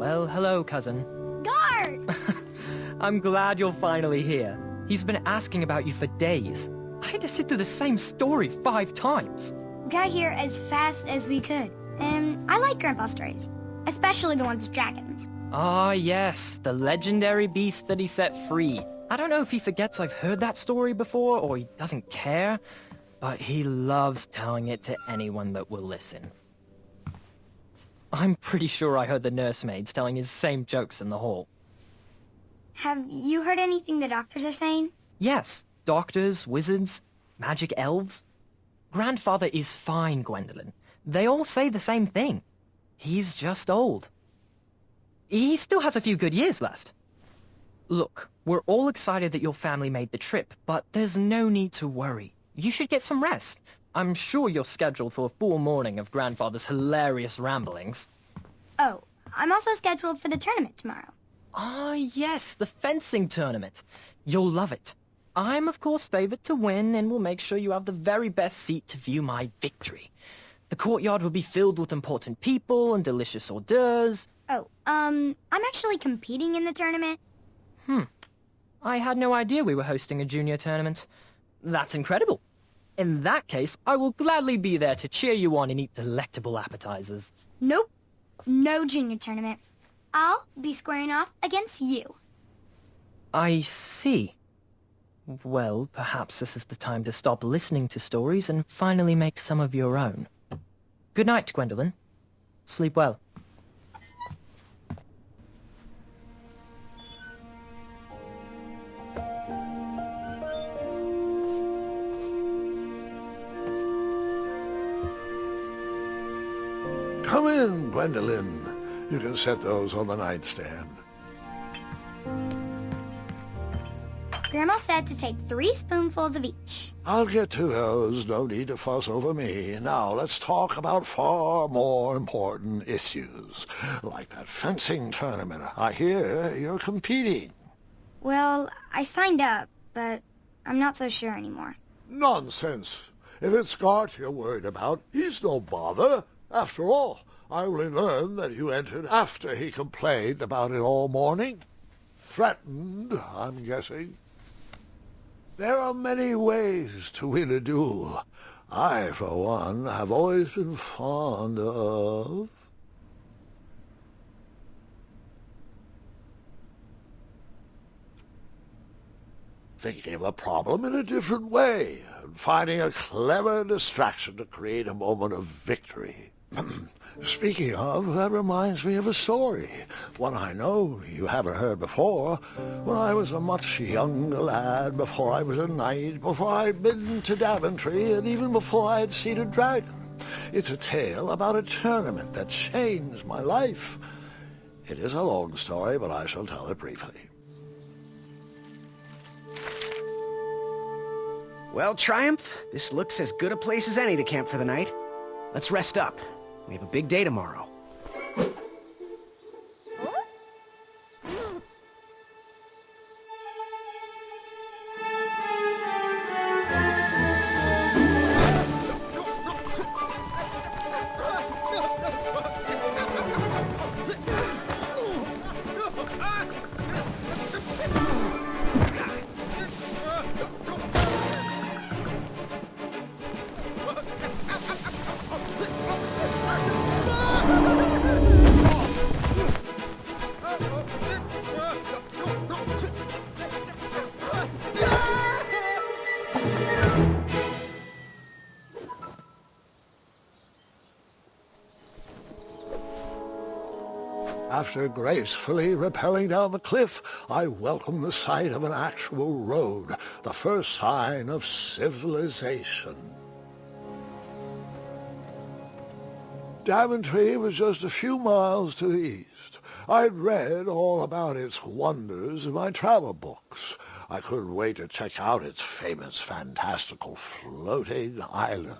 Well, hello, cousin. Guard! I'm glad you're finally here. He's been asking about you for days. I had to sit through the same story 5 times. We got here as fast as we could. And I like Grandpa's stories, especially the ones with dragons. Ah, yes, the legendary beast that he set free. I don't know if he forgets I've heard that story before or he doesn't care, but he loves telling it to anyone that will listen. I'm pretty sure I heard the nursemaids telling his same jokes in the hall. Have you heard anything the doctors are saying? Yes, doctors, wizards, magic elves. Grandfather is fine, Gwendolyn. They all say the same thing. He's just old. He still has a few good years left. Look, we're all excited that your family made the trip, but there's no need to worry. You should get some rest. I'm sure you're scheduled for a full morning of Grandfather's hilarious ramblings. Oh, I'm also scheduled for the tournament tomorrow. Ah, yes, the fencing tournament. You'll love it. I'm, of course, favored to win, and will make sure you have the very best seat to view my victory. The courtyard will be filled with important people and delicious hors d'oeuvres. Oh, I'm actually competing in the tournament. I had no idea we were hosting a junior tournament. That's incredible. In that case, I will gladly be there to cheer you on and eat delectable appetizers. Nope, no junior tournament. I'll be squaring off against you. I see. Well, perhaps this is the time to stop listening to stories and finally make some of your own. Good night, Gwendolyn. Sleep well. Come in, Gwendolyn. You can set those on the nightstand. Grandma said to take 3 spoonfuls of each. I'll get to those. No need to fuss over me. Now, let's talk about far more important issues, like that fencing tournament. I hear you're competing. Well, I signed up, but I'm not so sure anymore. Nonsense. If it's Scott you're worried about, he's no bother. After all, I only learned that you entered after he complained about it all morning. Threatened, I'm guessing. There are many ways to win a duel. I, for one, have always been fond of... thinking of a problem in a different way, and finding a clever distraction to create a moment of victory. Speaking of, that reminds me of a story, one I know you haven't heard before. When I was a much younger lad, before I was a knight, before I'd been to Daventry, and even before I had seen a dragon. It's a tale about a tournament that changed my life. It is a long story, but I shall tell it briefly. Well, Triumph, this looks as good a place as any to camp for the night. Let's rest up. We have a big day tomorrow. After gracefully rappelling down the cliff, I welcomed the sight of an actual road, the first sign of civilization. Daventry was just a few miles to the east. I'd read all about its wonders in my travel books. I couldn't wait to check out its famous, fantastical floating island.